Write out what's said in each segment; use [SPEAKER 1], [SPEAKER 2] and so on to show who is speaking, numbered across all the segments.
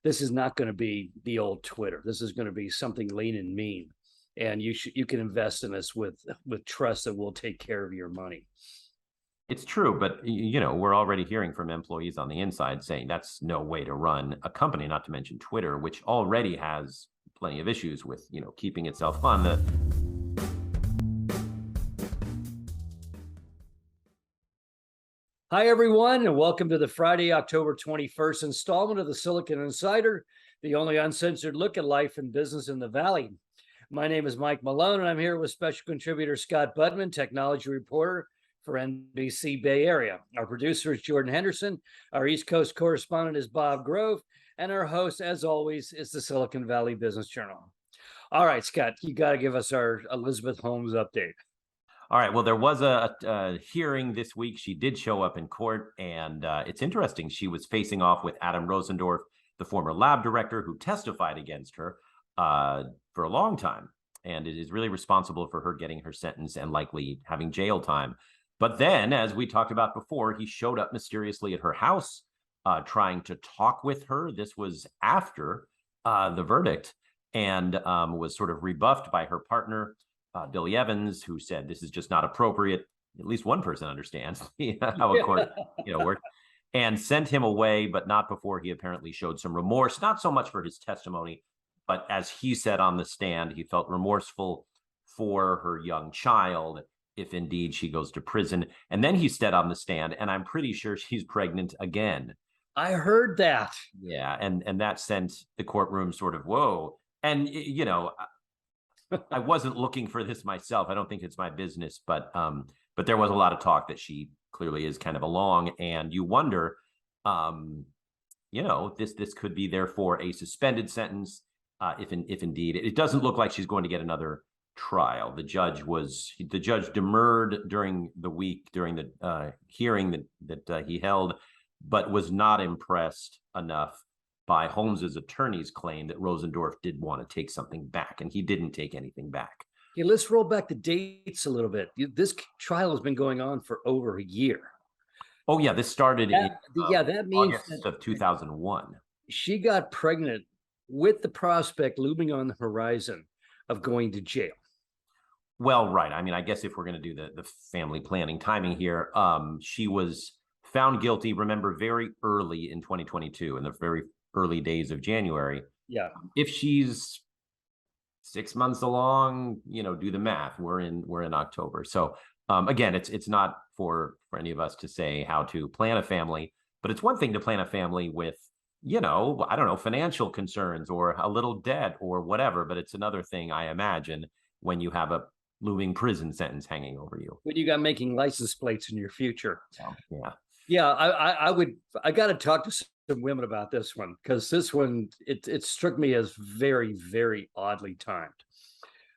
[SPEAKER 1] this is not going to be the old Twitter. This is going to be something lean and mean, and you can invest in this with trust that will take care of your money.
[SPEAKER 2] It's true, but we're already hearing from employees on the inside saying that's no way to run a company, not to mention Twitter, which already has plenty of issues with, keeping itself on the.
[SPEAKER 1] Hi, everyone, and welcome to the Friday, October 21st installment of the Silicon Insider, the only uncensored look at life and business in the Valley. My name is Mike Malone, and I'm here with special contributor Scott Budman, technology reporter for NBC Bay Area. Our producer is Jordan Henderson. Our East Coast correspondent is Bob Grove. And our host, as always, is the Silicon Valley Business Journal. All right, Scott, you got to give us our Elizabeth Holmes update.
[SPEAKER 2] All right. Well, there was a hearing this week. She did show up in court, and it's interesting. She was facing off with Adam Rosendorf, the former lab director who testified against her for a long time, and it is really responsible for her getting her sentence and likely having jail time. But then, as we talked about before, he showed up mysteriously at her house trying to talk with her. This was after the verdict, and was sort of rebuffed by her partner, Billy Evans, who said this is just not appropriate. At least one person understands how a court works, and sent him away, but not before he apparently showed some remorse, not so much for his testimony, but as he said on the stand, he felt remorseful for her young child if indeed she goes to prison. And then he said on the stand, and I'm pretty sure she's pregnant again.
[SPEAKER 1] I heard that.
[SPEAKER 2] Yeah, and that sent the courtroom sort of, whoa. And, I wasn't looking for this myself. I don't think it's my business, but there was a lot of talk that she clearly is kind of along, and you wonder, this could be therefore a suspended sentence, if indeed it doesn't look like she's going to get another trial. The judge demurred during the week during the hearing that he held, but was not impressed enough by Holmes's attorney's claim that Rosendorf did want to take something back, and he didn't take anything back.
[SPEAKER 1] Yeah, let's roll back the dates a little bit. This trial has been going on for over a year.
[SPEAKER 2] Oh yeah, this started in
[SPEAKER 1] that means
[SPEAKER 2] August of 2001.
[SPEAKER 1] She got pregnant with the prospect looming on the horizon of going to jail.
[SPEAKER 2] Well, right. I mean, I guess if we're going to do the family planning timing here, she was found guilty, remember, very early in 2022, in the very early days of January.
[SPEAKER 1] Yeah.
[SPEAKER 2] If she's 6 months along, do the math. We're in October. So again, it's not for any of us to say how to plan a family, but it's one thing to plan a family with, I don't know, financial concerns or a little debt or whatever. But it's another thing, I imagine, when you have a looming prison sentence hanging over you.
[SPEAKER 1] When you got making license plates in your future.
[SPEAKER 2] Yeah.
[SPEAKER 1] Yeah, I got to talk to some women about this one, because this one, it struck me as very, very oddly timed.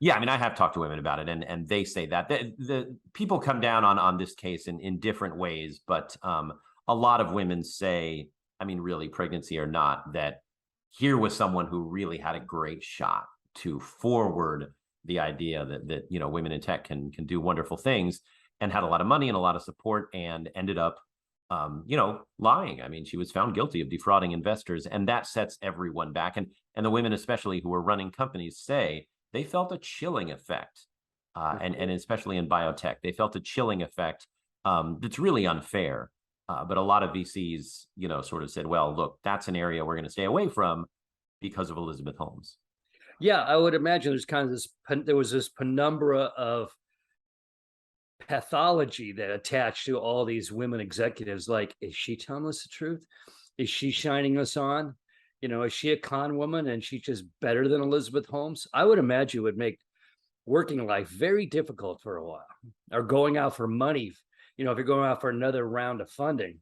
[SPEAKER 2] Yeah, I mean, I have talked to women about it, and they say that the people come down on this case in different ways, but a lot of women say, I mean, really, pregnancy or not, that here was someone who really had a great shot to forward the idea that women in tech can do wonderful things, and had a lot of money and a lot of support, and ended up lying. I mean, she was found guilty of defrauding investors, and that sets everyone back. And the women, especially who were running companies, say they felt a chilling effect, and especially in biotech, they felt a chilling effect that's really unfair. But a lot of VCs, sort of said, well, look, that's an area we're going to stay away from because of Elizabeth Holmes.
[SPEAKER 1] Yeah, I would imagine there's kind of there was this penumbra of pathology that attached to all these women executives. Like, is she telling us the truth? Is she shining us on? Is she a con woman and she's just better than Elizabeth Holmes? I would imagine it would make working life very difficult for a while, or going out for money. If you're going out for another round of funding,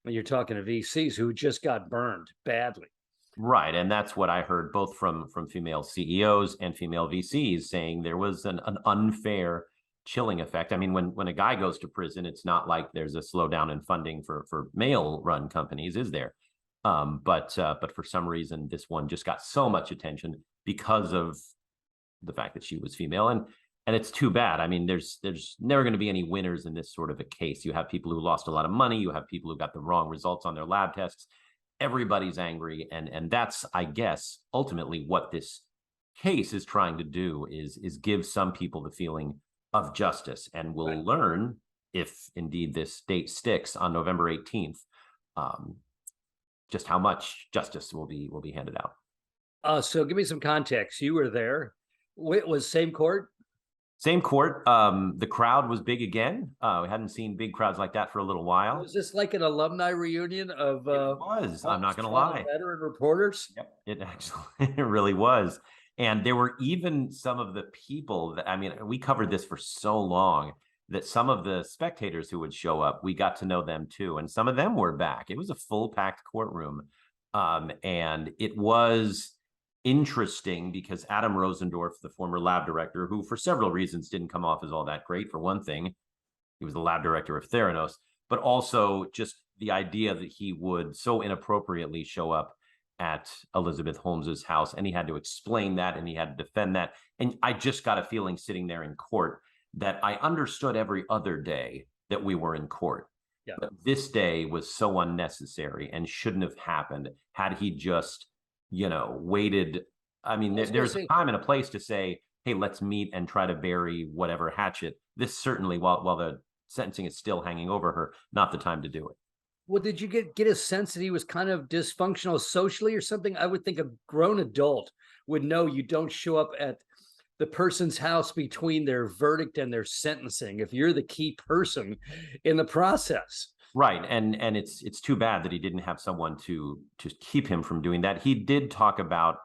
[SPEAKER 1] when you're talking to VCs who just got burned badly.
[SPEAKER 2] Right. And that's what I heard both from female CEOs and female VCs, saying there was an unfair chilling effect. I mean, when a guy goes to prison, it's not like there's a slowdown in funding for male run companies, is there? But for some reason, this one just got so much attention because of the fact that she was female. And it's too bad. I mean, there's never going to be any winners in this sort of a case. You have people who lost a lot of money. You have people who got the wrong results on their lab tests. everybody's angry, and that's, I guess, ultimately what this case is trying to do is give some people the feeling of justice, and we'll learn if indeed this date sticks on November 18th, just how much justice will be handed out.
[SPEAKER 1] So give me some context. You were there. It was same court?
[SPEAKER 2] Same court. The crowd was big again. We hadn't seen big crowds like that for a little while.
[SPEAKER 1] Was this like an alumni reunion of
[SPEAKER 2] It was. I'm not going to lie.
[SPEAKER 1] Veteran reporters?
[SPEAKER 2] Yep, it actually it really was. And there were even some of the people that, I mean, we covered this for so long that some of the spectators who would show up, we got to know them too. And some of them were back. It was a full packed courtroom. And it was interesting because Adam Rosendorf, the former lab director, who for several reasons didn't come off as all that great. For one thing, he was the lab director of Theranos, but also just the idea that he would so inappropriately show up at Elizabeth Holmes's house, and he had to explain that, and he had to defend that. And I just got a feeling sitting there in court that I understood every other day that we were in court.
[SPEAKER 1] Yeah.
[SPEAKER 2] But this day was so unnecessary and shouldn't have happened had he just, waited. I mean, there's a time and a place to say, hey, let's meet and try to bury whatever hatchet. This certainly, while the sentencing is still hanging over her, not the time to do it.
[SPEAKER 1] Well, did you get a sense that he was kind of dysfunctional socially or something? I would think a grown adult would know you don't show up at the person's house between their verdict and their sentencing if you're the key person in the process.
[SPEAKER 2] Right. And it's too bad that he didn't have someone to keep him from doing that. He did talk about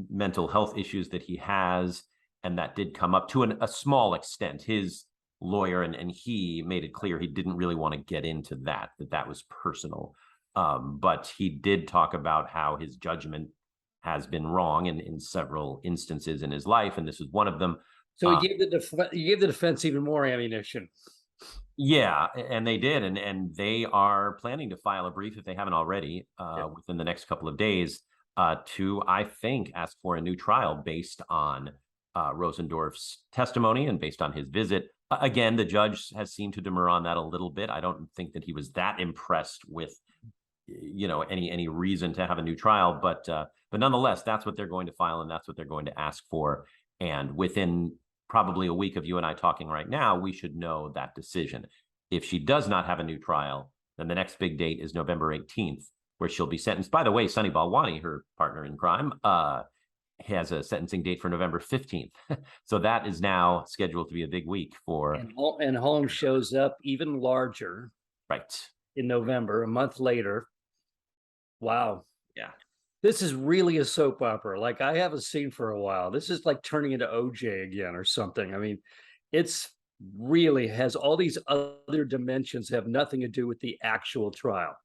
[SPEAKER 2] mental health issues that he has, and that did come up to a small extent. His lawyer and he made it clear he didn't really want to get into that was personal. But he did talk about how his judgment has been wrong in several instances in his life, and this is one of them.
[SPEAKER 1] So he gave the defense even more ammunition.
[SPEAKER 2] Yeah, and they did, and they are planning to file a brief if they haven't already within the next couple of days to, I think, ask for a new trial based on Rosendorf's testimony and based on his visit. Again, the judge has seemed to demur on that a little bit. I don't think that he was that impressed with, any reason to have a new trial, but nonetheless, that's what they're going to file and that's what they're going to ask for. And within probably a week of you and I talking right now, we should know that decision. If she does not have a new trial, then the next big date is November 18th, where she'll be sentenced. By the way, Sunny Balwani, her partner in crime, has a sentencing date for November 15th. So that is now scheduled to be a big week for...
[SPEAKER 1] And Holmes shows up even larger.
[SPEAKER 2] Right.
[SPEAKER 1] In November, a month later. Wow.
[SPEAKER 2] Yeah.
[SPEAKER 1] This is really a soap opera like I haven't seen for a while. This is like turning into OJ again or something. I mean, it's really has all these other dimensions have nothing to do with the actual trial.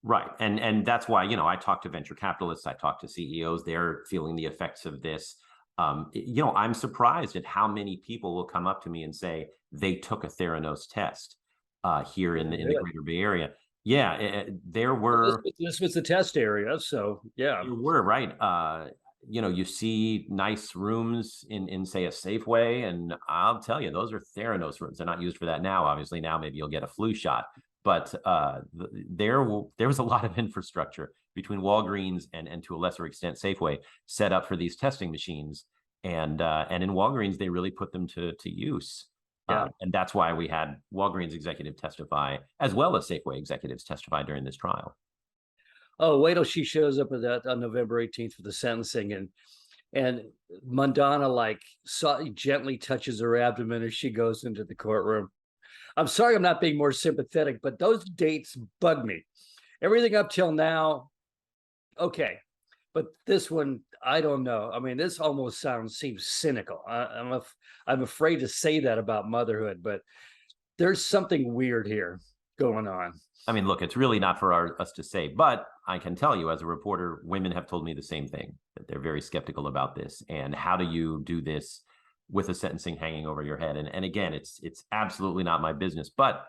[SPEAKER 2] Right. And that's why, I talk to venture capitalists, I talk to CEOs, they're feeling the effects of this. I'm surprised at how many people will come up to me and say they took a Theranos test here in the Greater Bay Area. Yeah, there were.
[SPEAKER 1] This was the test area, so yeah.
[SPEAKER 2] You were right. You see nice rooms in say a Safeway, and I'll tell you, those are Theranos rooms. They're not used for that now. Obviously, now maybe you'll get a flu shot. But there was a lot of infrastructure between Walgreens and to a lesser extent Safeway set up for these testing machines, and in Walgreens they really put them to use. Yeah. And that's why we had Walgreens executive testify as well as Safeway executives testify during this trial.
[SPEAKER 1] Oh, wait till she shows up at that on November 18th for the sentencing, and Mandana gently touches her abdomen as she goes into the courtroom. I'm sorry I'm not being more sympathetic, but those dates bug me. Everything up till now, okay. But this one, I don't know. I mean, this almost seems cynical. I'm afraid to say that about motherhood, but there's something weird here going on.
[SPEAKER 2] I mean, look, it's really not for us to say, but I can tell you as a reporter, women have told me the same thing, that they're very skeptical about this. And how do you do this with a sentencing hanging over your head? And again, it's absolutely not my business, but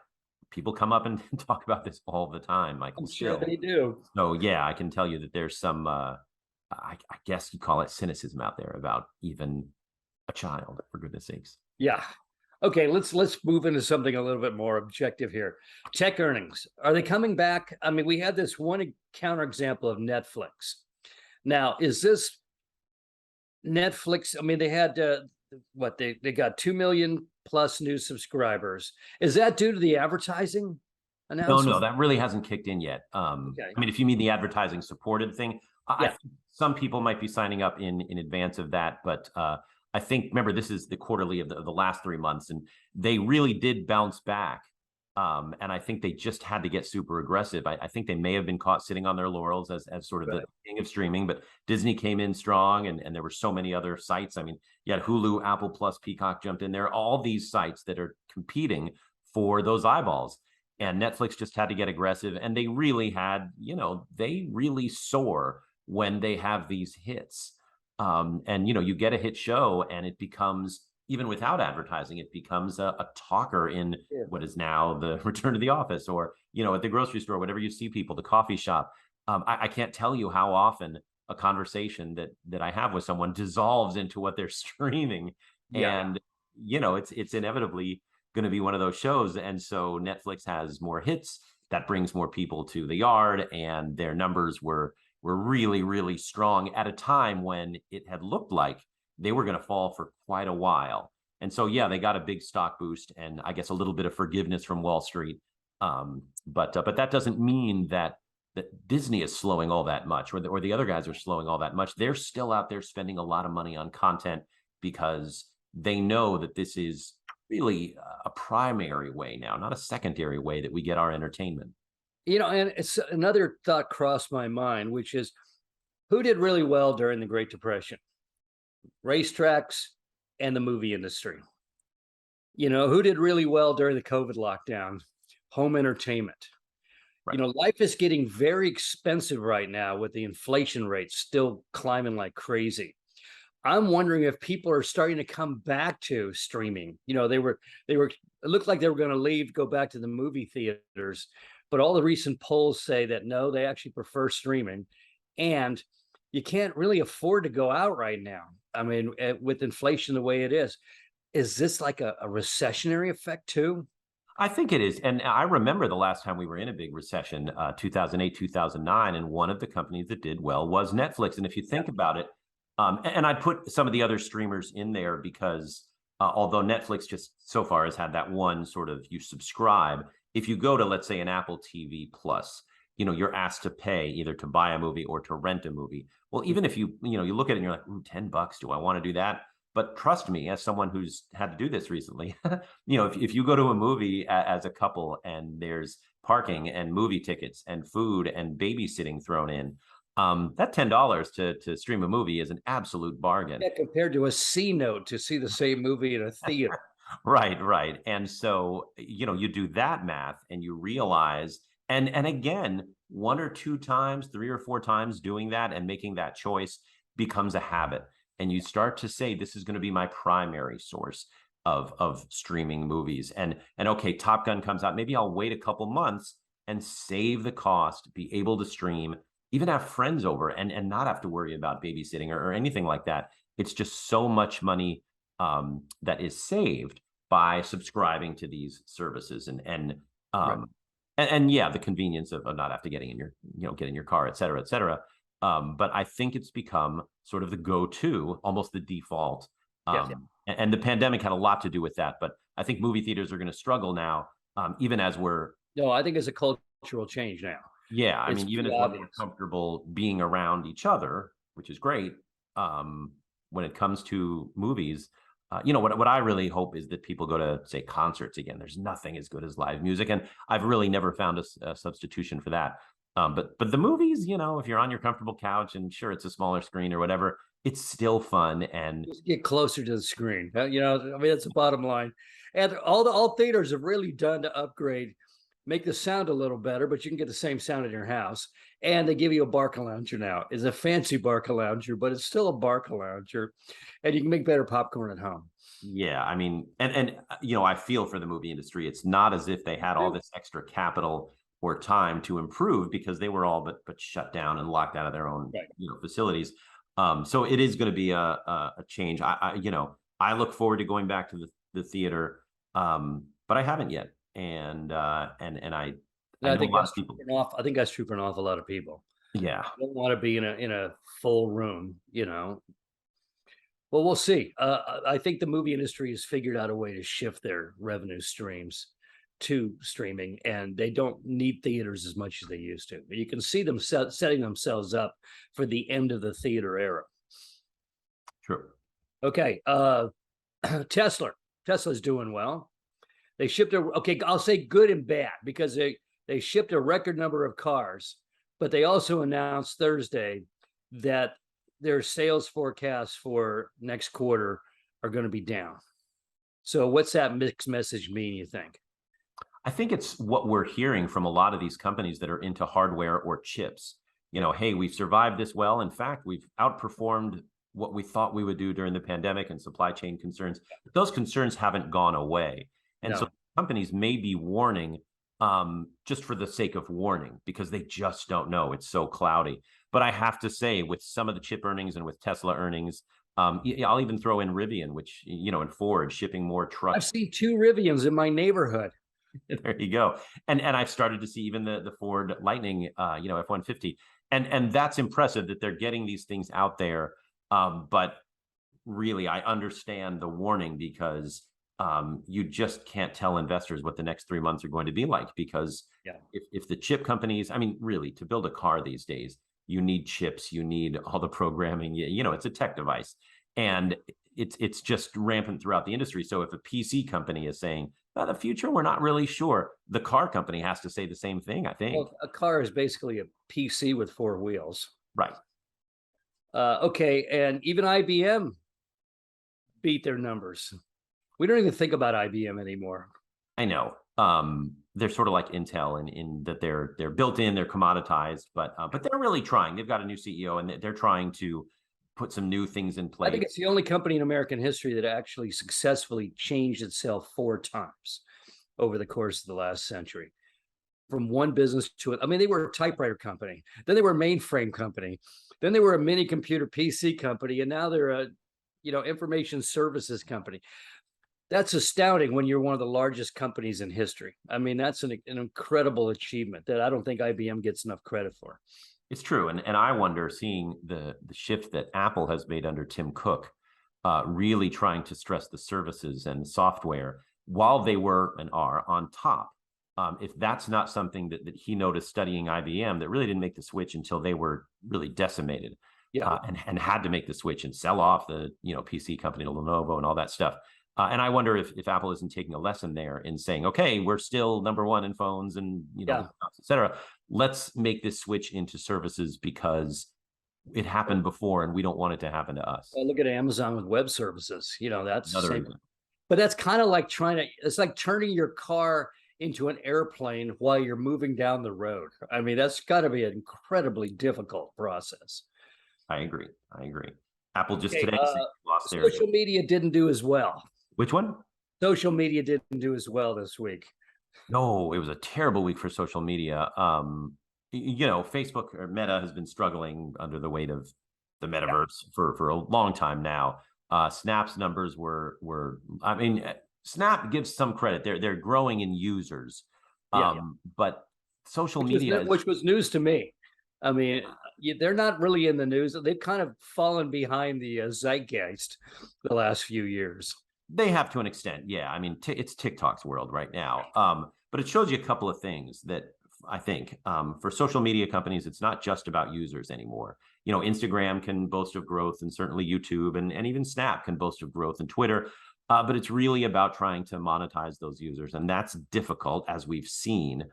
[SPEAKER 2] people come up and talk about this all the time, Michael.
[SPEAKER 1] I'm sure they do.
[SPEAKER 2] So yeah, I can tell you that there's some, I guess you call it cynicism out there about even a child, for goodness sakes.
[SPEAKER 1] Yeah. Okay, let's move into something a little bit more objective here. Tech earnings, are they coming back? I mean, we had this one counterexample of Netflix. Now, is this Netflix? I mean, they had what they got 2 million plus new subscribers. Is that due to the advertising
[SPEAKER 2] No,
[SPEAKER 1] announcement?
[SPEAKER 2] no, that really hasn't kicked in yet.
[SPEAKER 1] Okay.
[SPEAKER 2] I mean, if you mean the advertising supported thing, I
[SPEAKER 1] Yeah.
[SPEAKER 2] think some people might be signing up in advance of that, but I think, remember, this is the quarterly of the last 3 months, and they really did bounce back. And I think they just had to get super aggressive. I think they may have been caught sitting on their laurels as sort of
[SPEAKER 1] Right.
[SPEAKER 2] the king of streaming, but Disney came in strong, and there were so many other sites. I mean, you had Hulu, Apple Plus, Peacock jumped in there, all these sites that are competing for those eyeballs. And Netflix just had to get aggressive, and they really had, they really soar when they have these hits. And you get a hit show, and it becomes, even without advertising, it becomes a talker in
[SPEAKER 1] Yeah.
[SPEAKER 2] what is now the Return to the Office, or at the grocery store, whatever you see people, the coffee shop. I can't tell you how often a conversation that I have with someone dissolves into what they're streaming,
[SPEAKER 1] Yeah.
[SPEAKER 2] and it's inevitably going to be one of those shows. And so Netflix has more hits, that brings more people to the yard, and their numbers were really, really strong at a time when it had looked like they were going to fall for quite a while. And so, yeah, they got a big stock boost, and I guess a little bit of forgiveness from Wall Street. But that doesn't mean that Disney is slowing all that much, or the other guys are slowing all that much. They're still out there spending a lot of money on content because they know that this is really a primary way now, not a secondary way that we get our entertainment.
[SPEAKER 1] And it's another thought crossed my mind, which is who did really well during the Great Depression? Racetracks and the movie industry. Who did really well during the COVID lockdown? Home entertainment.
[SPEAKER 2] Right.
[SPEAKER 1] Life is getting very expensive right now with the inflation rate still climbing like crazy. I'm wondering if people are starting to come back to streaming. It looked like they were going to go back to the movie theaters, but all the recent polls say that no, they actually prefer streaming, and you can't really afford to go out right now. I mean, with inflation the way it is this like a recessionary effect too?
[SPEAKER 2] I think it is. And I remember the last time we were in a big recession, 2008, 2009, and one of the companies that did well was Netflix. And if you think about it, and I'd put some of the other streamers in there because although Netflix just so far has had that one sort of, you subscribe, if you go to, let's say, an Apple TV Plus, you're asked to pay either to buy a movie or to rent a movie. Well, even if you look at it and you're like, ooh, $10, do I want to do that? But trust me, as someone who's had to do this recently, if you go to a movie as a couple and there's parking and movie tickets and food and babysitting thrown in, that $10 to stream a movie is an absolute bargain.
[SPEAKER 1] Yeah, compared to a C note to see the same movie in a theater.
[SPEAKER 2] Right. And so, you do that math and you realize, and again, one or two times, 3 or 4 times doing that and making that choice becomes a habit. And you start to say, this is going to be my primary source of streaming movies. And okay, Top Gun comes out, maybe I'll wait a couple months and save the cost, be able to stream, even have friends over, and not have to worry about babysitting or anything like that. It's just so much money that is saved by subscribing to these services, and
[SPEAKER 1] Right.
[SPEAKER 2] and yeah, the convenience of not have to get in your car, et cetera, et cetera. But I think it's become sort of the go-to, almost the default.
[SPEAKER 1] Yes.
[SPEAKER 2] And the pandemic had a lot to do with that. But I think movie theaters are going to struggle now, even as we're.
[SPEAKER 1] No, I think it's a cultural change now.
[SPEAKER 2] Yeah, I
[SPEAKER 1] It's
[SPEAKER 2] mean, even as we're more comfortable being around each other, which is great, when it comes to movies, what I really hope is that people go to, say, concerts again. There's nothing as good as live music, and I've really never found a substitution for that. But the movies, if you're on your comfortable couch, and sure, it's a smaller screen or whatever, it's still fun. And
[SPEAKER 1] just get closer to the screen. I mean, that's the bottom line. And all theaters have really done to upgrade, make the sound a little better, but you can get the same sound in your house. And they give you a Barcalounger now. It's a fancy Barcalounger, but it's still a Barcalounger, and you can make better popcorn at home.
[SPEAKER 2] yeah, I mean, and I feel for the movie industry. It's not as if they had all this extra capital or time to improve, because they were all but shut down and locked out of their own facilities. So it is going to be a change. I look forward to going back to the theater. But I haven't yet. And I
[SPEAKER 1] I
[SPEAKER 2] know a
[SPEAKER 1] think
[SPEAKER 2] lot
[SPEAKER 1] that's
[SPEAKER 2] of people.
[SPEAKER 1] trooping off. I think that's trooping off a lot of people.
[SPEAKER 2] Yeah,
[SPEAKER 1] You don't want to be in a full room, you know. Well, we'll see. I think the movie industry has figured out a way to shift their revenue streams to streaming, and they don't need theaters as much as they used to. You can see them setting themselves up for the end of the theater era.
[SPEAKER 2] true.
[SPEAKER 1] Okay, Tesla. Tesla's doing well. They shipped okay, I'll say good and bad because they shipped a record number of cars, but they also announced Thursday that their sales forecasts for next quarter are going to be down. So what's that mixed message mean, you think?
[SPEAKER 2] I think it's what we're hearing from a lot of these companies that are into hardware or chips. Hey, we've survived this well. In fact, we've outperformed what we thought we would do during the pandemic and supply chain concerns. But those concerns haven't gone away. And so companies may be warning just for the sake of warning because they just don't know. It's so cloudy. But I have to say, with some of the chip earnings and with Tesla earnings, I'll even throw in Rivian, which, and Ford shipping more trucks.
[SPEAKER 1] I've seen 2 Rivians in my neighborhood.
[SPEAKER 2] There you go. And I've started to see even the Ford Lightning, F-150. And that's impressive that they're getting these things out there. But really, I understand the warning because you just can't tell investors what the next 3 months are going to be like. Because if the chip companies, I mean, really, to build a car these days, you need chips, you need all the programming, it's a tech device. And it's just rampant throughout the industry. So if a PC company is saying, the future, we're not really sure, the car company has to say the same thing, I think.
[SPEAKER 1] Well, a car is basically a PC with 4 wheels.
[SPEAKER 2] Right.
[SPEAKER 1] Okay, and even IBM beat their numbers. We don't even think about IBM anymore.
[SPEAKER 2] I know. They're sort of like Intel in that they're built in, they're commoditized, but they're really trying. They've got a new CEO and they're trying to put some new things in place.
[SPEAKER 1] I think it's the only company in American history that actually successfully changed itself 4 times over the course of the last century. From one business to I mean, they were a typewriter company, then they were a mainframe company, then they were a mini computer PC company, and now they're a information services company. That's astounding when you're one of the largest companies in history. I mean, that's an incredible achievement that I don't think IBM gets enough credit for.
[SPEAKER 2] It's true. And I wonder, seeing the shift that Apple has made under Tim Cook, really trying to stress the services and software while they were and are on top. If that's not something that he noticed studying IBM, that really didn't make the switch until they were really decimated, and had to make the switch and sell off the PC company to Lenovo and all that stuff. And I wonder if Apple isn't taking a lesson there in saying, okay, we're still number one in phones and et cetera. Let's make this switch into services because it happened before and we don't want it to happen to us.
[SPEAKER 1] Well, look at Amazon with web services. That's
[SPEAKER 2] another reason.
[SPEAKER 1] But that's kind of like it's like turning your car into an airplane while you're moving down the road. I mean, that's got to be an incredibly difficult process.
[SPEAKER 2] I agree. Apple just today lost their
[SPEAKER 1] social media didn't do as well.
[SPEAKER 2] Which one?
[SPEAKER 1] Social media didn't do as well this week.
[SPEAKER 2] No, it was a terrible week for social media. Facebook or Meta has been struggling under the weight of the metaverse for a long time now. Snap's numbers were I mean, Snap gives some credit. They're growing in users. But social media,
[SPEAKER 1] which was news to me. I mean, they're not really in the news. They've kind of fallen behind the zeitgeist the last few years.
[SPEAKER 2] They have to an extent. Yeah. I mean, it's TikTok's world right now. But it shows you a couple of things that I think for social media companies, it's not just about users anymore. Instagram can boast of growth, and certainly YouTube and even Snap can boast of growth, and Twitter. But it's really about trying to monetize those users. And that's difficult, as we've seen.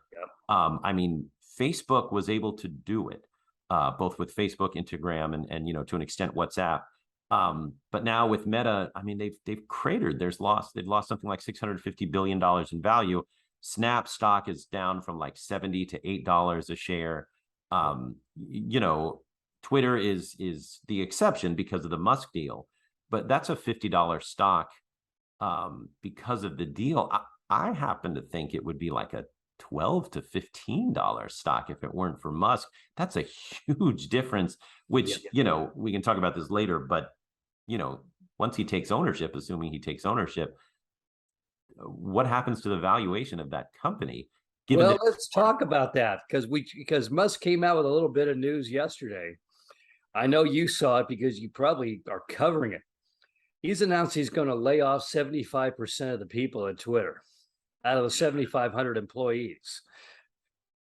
[SPEAKER 2] I mean, Facebook was able to do it, both with Facebook, Instagram, and to an extent, WhatsApp. But now with Meta, I mean, they've cratered. They've lost something like $650 billion in value. Snap stock is down from like $70 to $8 a share. Twitter is the exception because of the Musk deal, but that's a $50 stock because of the deal. I happen to think it would be like a $12 to $15 stock if it weren't for Musk. That's a huge difference, which, we can talk about this later, but once he takes ownership, assuming he takes ownership, what happens to the valuation of that company?
[SPEAKER 1] Well, let's talk about that because Musk came out with a little bit of news yesterday. I know you saw it because you probably are covering it. He's announced he's going to lay off 75% of the people at Twitter out of the 7,500 employees.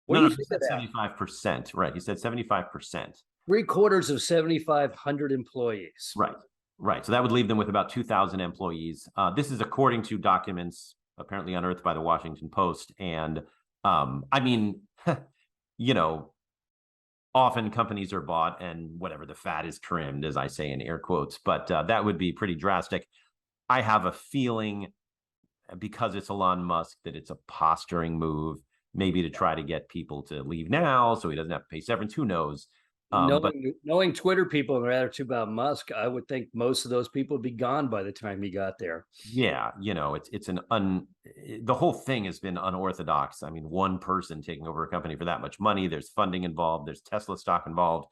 [SPEAKER 1] What do you think of that?
[SPEAKER 2] 75%, right? He said 75%.
[SPEAKER 1] 3/4 of 7,500 employees.
[SPEAKER 2] Right. So that would leave them with about 2,000 employees. This is according to documents apparently unearthed by the Washington Post. And I mean, you know, often companies are bought and whatever, the fat is trimmed, as I say in air quotes, but that would be pretty drastic. I have a feeling, because it's Elon Musk, that it's a posturing move, maybe to try to get people to leave now so he doesn't have to pay severance. Who knows?
[SPEAKER 1] Knowing Twitter people and their attitude about Musk, I would think most of those people would be gone by the time he got there.
[SPEAKER 2] Yeah, the whole thing has been unorthodox. I mean, one person taking over a company for that much money, there's funding involved, there's Tesla stock involved.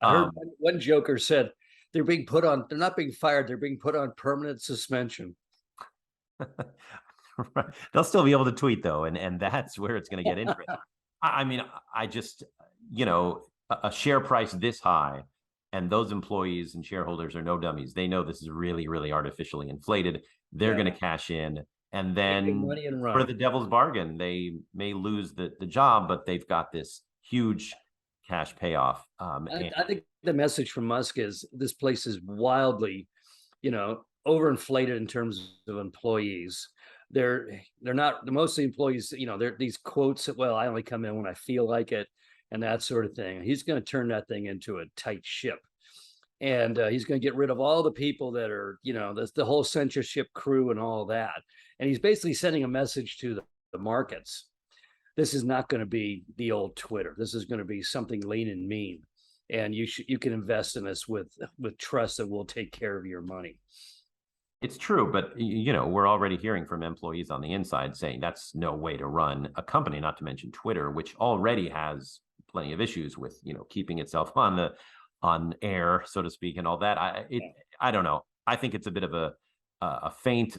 [SPEAKER 1] I heard one joker said they're not being fired, they're being put on permanent suspension.
[SPEAKER 2] Right. They'll still be able to tweet though, and that's where it's going to get interesting. I mean, I just, a share price this high, and those employees and shareholders are no dummies. They know this is really, really artificially inflated. They're going to cash in, and then
[SPEAKER 1] money and run.
[SPEAKER 2] For the devil's bargain, they may lose the job, but they've got this huge cash payoff.
[SPEAKER 1] I think the message from Musk is this place is wildly, overinflated in terms of employees. They're not, most of the employees, they're these quotes that, well, I only come in when I feel like it, and that sort of thing. He's going to turn that thing into a tight ship. And he's going to get rid of all the people that are, the whole censorship crew and all that. And he's basically sending a message to the markets. This is not going to be the old Twitter. This is going to be something lean and mean. And you can invest in this with trust that we'll take care of your money.
[SPEAKER 2] It's true, but we're already hearing from employees on the inside saying that's no way to run a company, not to mention Twitter, which already has plenty of issues with, keeping itself on air, so to speak, and all that. I don't know. I think it's a bit of a feint.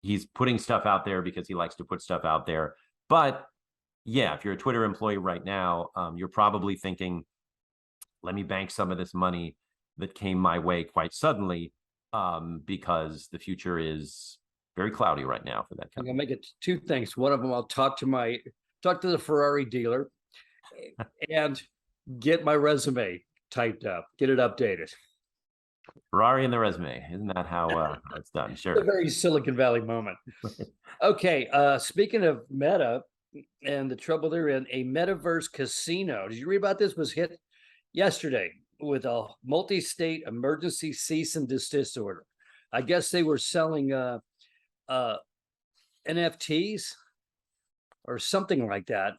[SPEAKER 2] He's putting stuff out there because he likes to put stuff out there. But yeah, if you're a Twitter employee right now, you're probably thinking, let me bank some of this money that came my way quite suddenly, because the future is very cloudy right now for that company.
[SPEAKER 1] I'm gonna make it two things. One of them, I'll talk to the Ferrari dealer and get my resume typed up, get it updated.
[SPEAKER 2] Ferrari and the resume, isn't that how it's done? Sure.
[SPEAKER 1] It's a very Silicon Valley moment. Okay, speaking of Meta and the trouble they're in, a Metaverse Casino. Did you read about this? Was hit yesterday with a multi-state emergency cease and desist order. I guess they were selling NFTs or something like that.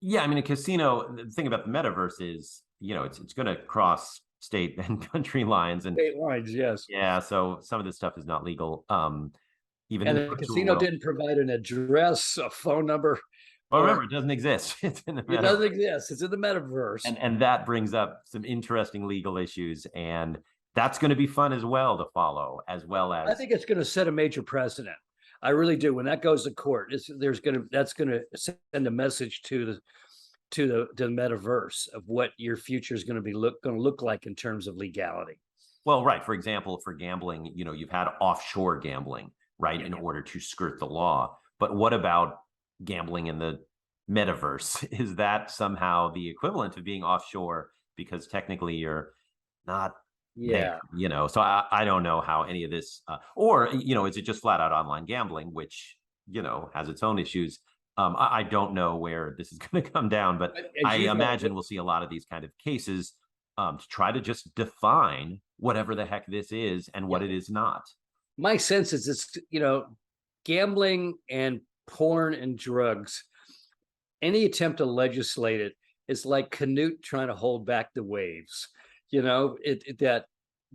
[SPEAKER 2] Yeah, I mean, a casino, the thing about the metaverse is, it's going to cross state and country lines. And
[SPEAKER 1] state lines, yes.
[SPEAKER 2] Yeah, so some of this stuff is not legal. Even
[SPEAKER 1] and the casino didn't provide an address, a phone number.
[SPEAKER 2] Oh, remember, it doesn't exist. It
[SPEAKER 1] doesn't exist. It's in the metaverse.
[SPEAKER 2] And that brings up some interesting legal issues. And that's going to be fun as well to follow, as well as...
[SPEAKER 1] I think it's going to set a major precedent. I really do. When that goes to court, that's going to send a message to the metaverse of what your future is going to look like in terms of legality.
[SPEAKER 2] Well, right. For example, for gambling, you've had offshore gambling, right, in order to skirt the law. But what about gambling in the metaverse? Is that somehow the equivalent of being offshore because technically you're not there, so I don't know how any of this or is it just flat out online gambling, which has its own issues. I don't know where this is going to come down, but I imagine we'll see a lot of these kind of cases to try to just define whatever the heck this is and what it is not.
[SPEAKER 1] My sense is it's gambling and porn and drugs, any attempt to legislate it is like Canute trying to hold back the waves. That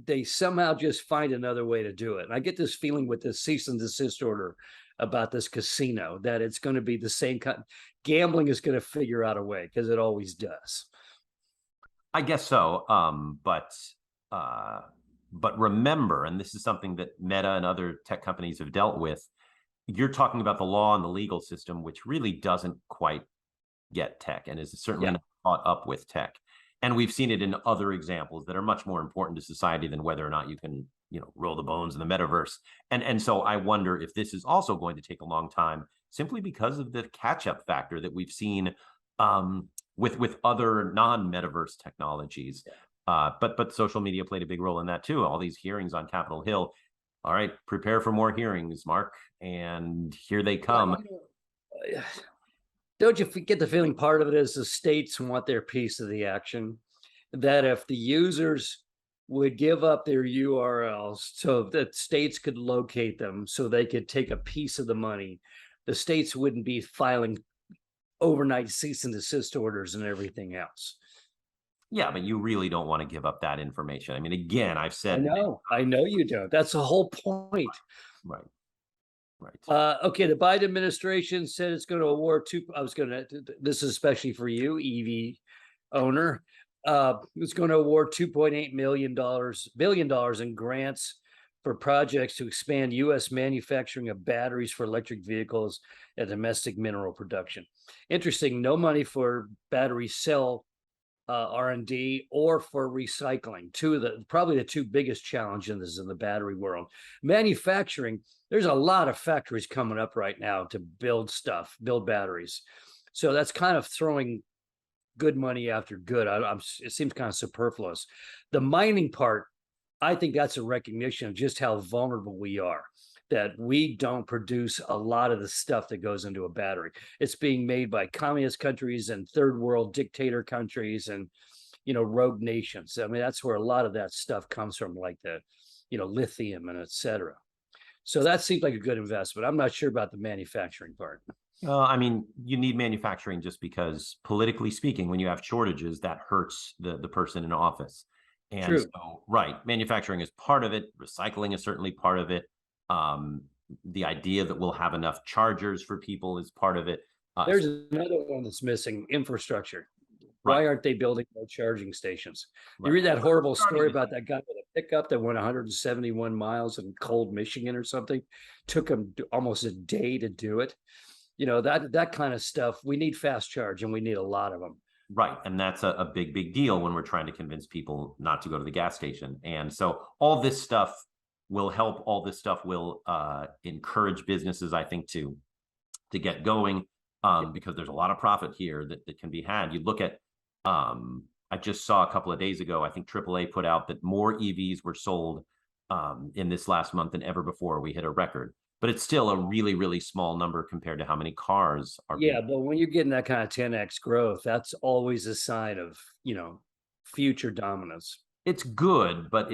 [SPEAKER 1] they somehow just find another way to do it. And I get this feeling with this cease and desist order about this casino that it's going to be the same kind. Gambling is going to figure out a way because it always does.
[SPEAKER 2] I guess so. But But remember, and this is something that Meta and other tech companies have dealt with, you're talking about the law and the legal system, which really doesn't quite get tech and is certainly not caught up with tech. And we've seen it in other examples that are much more important to society than whether or not you can, roll the bones in the metaverse. And so I wonder if this is also going to take a long time, simply because of the catch-up factor that we've seen with other non-metaverse technologies. But social media played a big role in that too. All these hearings on Capitol Hill. All right, prepare for more hearings, Mark. And here they come.
[SPEAKER 1] Don't you get the feeling part of it is the states want their piece of the action? That if the users would give up their URLs so that states could locate them so they could take a piece of the money, the states wouldn't be filing overnight cease and desist orders and everything else.
[SPEAKER 2] Yeah, but you really don't want to give up that information. I mean, again, I've said.
[SPEAKER 1] I know you don't. That's the whole point.
[SPEAKER 2] Right.
[SPEAKER 1] Okay, the Biden administration said it's going to award this is especially for you, EV owner. It's going to award $2.8 billion in grants for projects to expand U.S. manufacturing of batteries for electric vehicles and domestic mineral production. Interesting, no money for battery cell R&D or for recycling. Probably the two biggest challenges in the battery world. Manufacturing, there's a lot of factories coming up right now to build batteries. So that's kind of throwing good money after good. It seems kind of superfluous. The mining part, I think that's a recognition of just how vulnerable we are, that we don't produce a lot of the stuff that goes into a battery. It's being made by communist countries and third world dictator countries and, rogue nations. I mean, that's where a lot of that stuff comes from, like the, lithium and et cetera. So that seems like a good investment. I'm not sure about the manufacturing part.
[SPEAKER 2] I mean, you need manufacturing just because, politically speaking, when you have shortages, that hurts the person in office. And
[SPEAKER 1] True.
[SPEAKER 2] So, right, manufacturing is part of it. Recycling is certainly part of it. The idea that we'll have enough chargers for people is part of it.
[SPEAKER 1] There's another one that's missing: infrastructure. Why aren't they building more charging stations? You read that horrible story about that guy with a pickup that went 171 miles in cold Michigan or something. Took him almost a day to do it. That kind of stuff. We need fast charge, and we need a lot of them.
[SPEAKER 2] Right. And that's a big deal when we're trying to convince people not to go to the gas station. And so all this stuff will help. All this stuff will encourage businesses, I think, to get going, because there's a lot of profit here that can be had. You look at, I just saw a couple of days ago, I think AAA put out that more EVs were sold in this last month than ever before. We hit a record, but it's still a really, really small number compared to how many cars are.
[SPEAKER 1] Yeah, but when you're getting that kind of 10x growth, that's always a sign of, future dominance.
[SPEAKER 2] It's good, but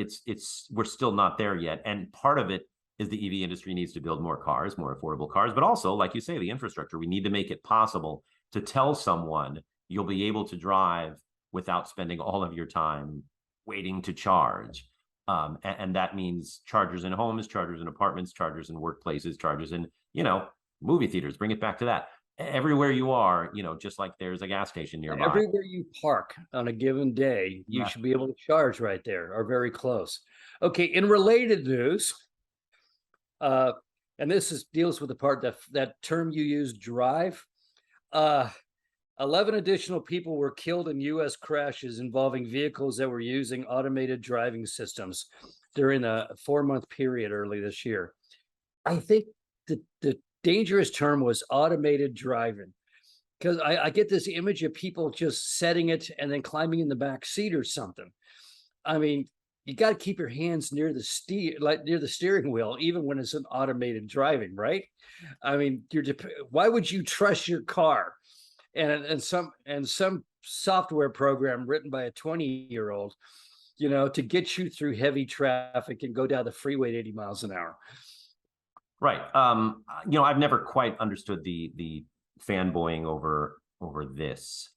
[SPEAKER 2] we're still not there yet. And part of it is the EV industry needs to build more cars, more affordable cars, but also, like you say, the infrastructure. We need to make it possible to tell someone you'll be able to drive without spending all of your time waiting to charge. And that means chargers in homes, chargers in apartments, chargers in workplaces, chargers in, movie theaters. Bring it back to that. Everywhere you are, just like there's a gas station nearby.
[SPEAKER 1] Everywhere you park on a given day, you should be able to charge right there or very close. Okay, in related news, and this deals with the part that term you use, drive. 11 additional people were killed in U.S. crashes involving vehicles that were using automated driving systems during a 4-month period early this year. I think the dangerous term was automated driving, because I get this image of people just setting it and then climbing in the back seat or something. I mean, you got to keep your hands near the steering wheel, even when it's an automated driving, right? I mean, why would you trust your car and some software program written by a 20-year-old, to get you through heavy traffic and go down the freeway at 80 miles an hour?
[SPEAKER 2] Right. I've never quite understood the fanboying over this.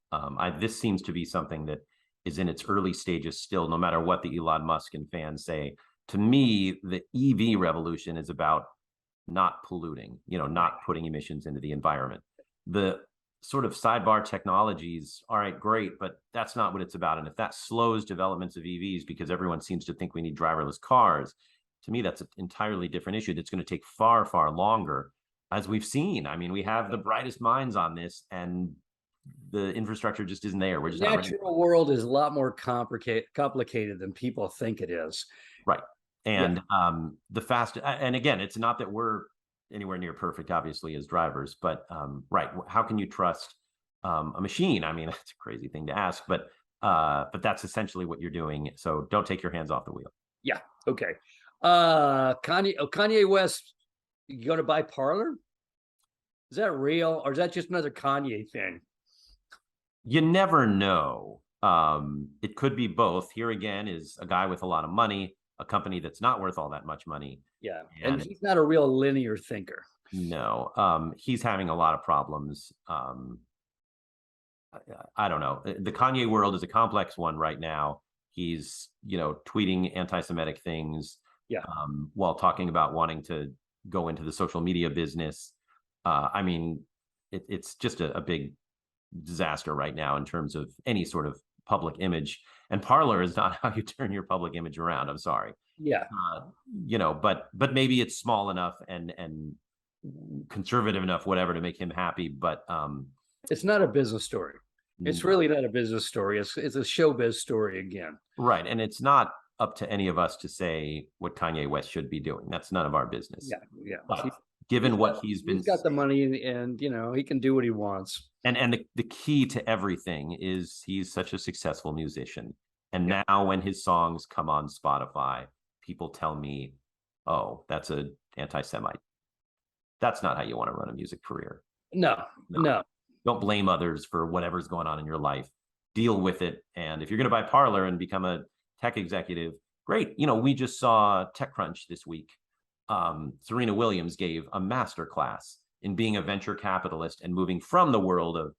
[SPEAKER 2] This seems to be something that is in its early stages still, no matter what the Elon Musk and fans say. To me, the EV revolution is about not polluting, not putting emissions into the environment. The sort of sidebar technologies, all right, great, but that's not what it's about. And if that slows developments of EVs because everyone seems to think we need driverless cars, to me, that's an entirely different issue that's going to take far, far longer, as we've seen. I mean, we have the brightest minds on this, and the infrastructure just isn't there. We're just
[SPEAKER 1] The natural world is a lot more complicated than people think it is.
[SPEAKER 2] Right. And the fast, and again, it's not that we're anywhere near perfect, obviously, as drivers, but right, how can you trust a machine? I mean, that's a crazy thing to ask, but that's essentially what you're doing. So don't take your hands off the wheel.
[SPEAKER 1] Yeah. Okay. Kanye West, you going to buy Parler? Is that real, or is that just another Kanye thing?
[SPEAKER 2] You never know. It could be both. Here again is a guy with a lot of money, a company that's not worth all that much money.
[SPEAKER 1] Yeah, and he's not a real linear thinker.
[SPEAKER 2] No, he's having a lot of problems. I don't know. The Kanye world is a complex one right now. He's, tweeting anti-Semitic things, while talking about wanting to go into the social media business. I mean, it's just a big disaster right now in terms of any sort of public image. And Parler is not how you turn your public image around. I'm sorry.
[SPEAKER 1] Yeah.
[SPEAKER 2] But maybe it's small enough and conservative enough, whatever, to make him happy. But
[SPEAKER 1] it's not a business story. It's really not a business story. It's a showbiz story again.
[SPEAKER 2] Right. And it's not up to any of us to say what Kanye West should be doing. That's none of our business.
[SPEAKER 1] Yeah.
[SPEAKER 2] But given what he's
[SPEAKER 1] got the money, and he can do what he wants.
[SPEAKER 2] And the key to everything is he's such a successful musician. And now when his songs come on Spotify, people tell me, oh, that's an anti-Semite. That's not how you want to run a music career.
[SPEAKER 1] No.
[SPEAKER 2] Don't blame others for whatever's going on in your life. Deal with it. And if you're going to buy Parler and become a tech executive, great. We just saw TechCrunch this week. Serena Williams gave a master class in being a venture capitalist and moving from the world of,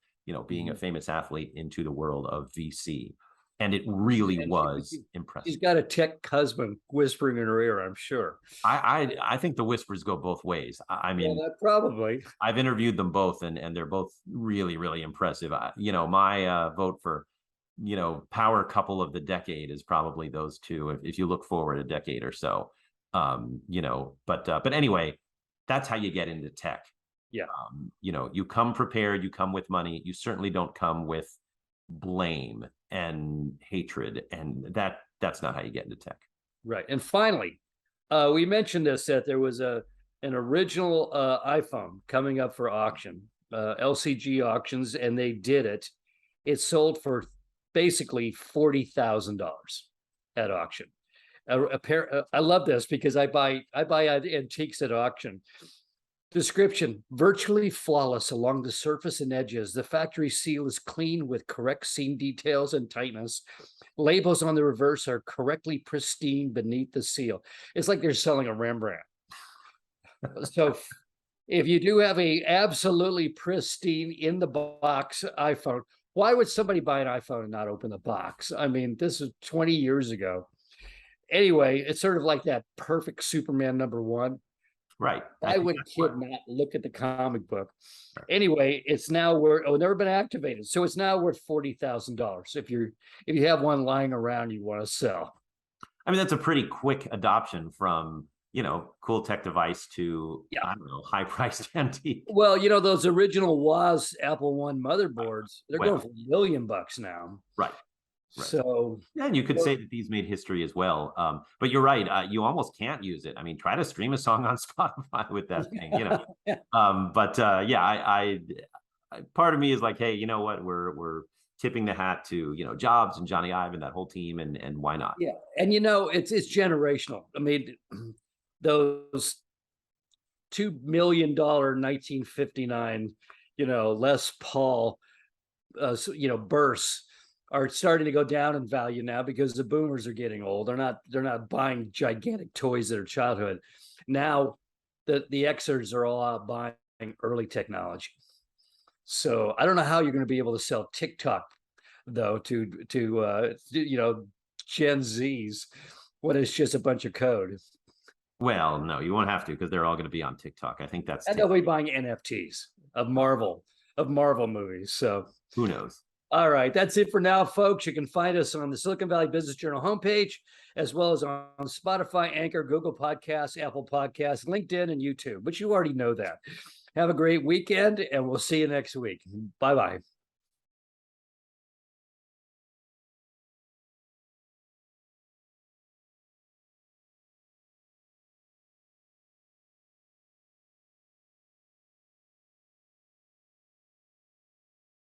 [SPEAKER 2] being a famous athlete into the world of VC. And it really was impressive.
[SPEAKER 1] She's got a tech husband whispering in her ear, I'm sure.
[SPEAKER 2] I think the whispers go both ways. I mean,
[SPEAKER 1] probably.
[SPEAKER 2] I've interviewed them both, and they're both really, really impressive. My vote for, power couple of the decade is probably those two, if you look forward a decade or so. But anyway, that's how you get into tech.
[SPEAKER 1] Yeah.
[SPEAKER 2] You come prepared, you come with money. You certainly don't come with blame and hatred, and that's not how you get into tech.
[SPEAKER 1] Right. And finally, we mentioned this, that there was an original iPhone coming up for auction, LCG auctions, and they did it. It sold for basically $40,000 at auction. I love this because I buy antiques at auction. Description: virtually flawless along the surface and edges. The factory seal is clean with correct seam details and tightness. Labels on the reverse are correctly pristine beneath the seal. It's like they're selling a Rembrandt. So if you do have a absolutely pristine in the box iPhone, why would somebody buy an iPhone and not open the box? I mean, this is 20 years ago. Anyway, it's sort of like that perfect Superman #1.
[SPEAKER 2] Right.
[SPEAKER 1] Why would a kid not look at the comic book? Anyway, it's now never been activated. So it's now worth $40,000. If you have one lying around you want to sell.
[SPEAKER 2] I mean, that's a pretty quick adoption from, cool tech device to, I don't know, high priced antique.
[SPEAKER 1] Well, those original Woz Apple One motherboards, they're going for $1 million now.
[SPEAKER 2] Right.
[SPEAKER 1] So,
[SPEAKER 2] and you could say that these made history as well. But you're right. You almost can't use it. I mean, try to stream a song on Spotify with that thing, I part of me is like, hey, you know what? We're tipping the hat to, Jobs and Johnny Ive and that whole team, and why not?
[SPEAKER 1] Yeah. And it's generational. I mean, those $2 million 1959, Les Paul, bursts are starting to go down in value now because the boomers are getting old. They're not buying gigantic toys that are childhood. Now the Xers are all out buying early technology. So I don't know how you're going to be able to sell TikTok though to Gen Zs when it's just a bunch of code.
[SPEAKER 2] Well, no, you won't have to, because they're all going to be on TikTok. I think that's.
[SPEAKER 1] And they'll be buying NFTs of Marvel. of Marvel movies. So
[SPEAKER 2] who knows?
[SPEAKER 1] all right, that's it for now, folks. You can find us on the Silicon Valley Business Journal homepage, as well as on Spotify, Anchor, Google Podcasts, Apple Podcasts, LinkedIn, and YouTube. But you already know that. Have a great weekend, and we'll see you next week. Bye-bye.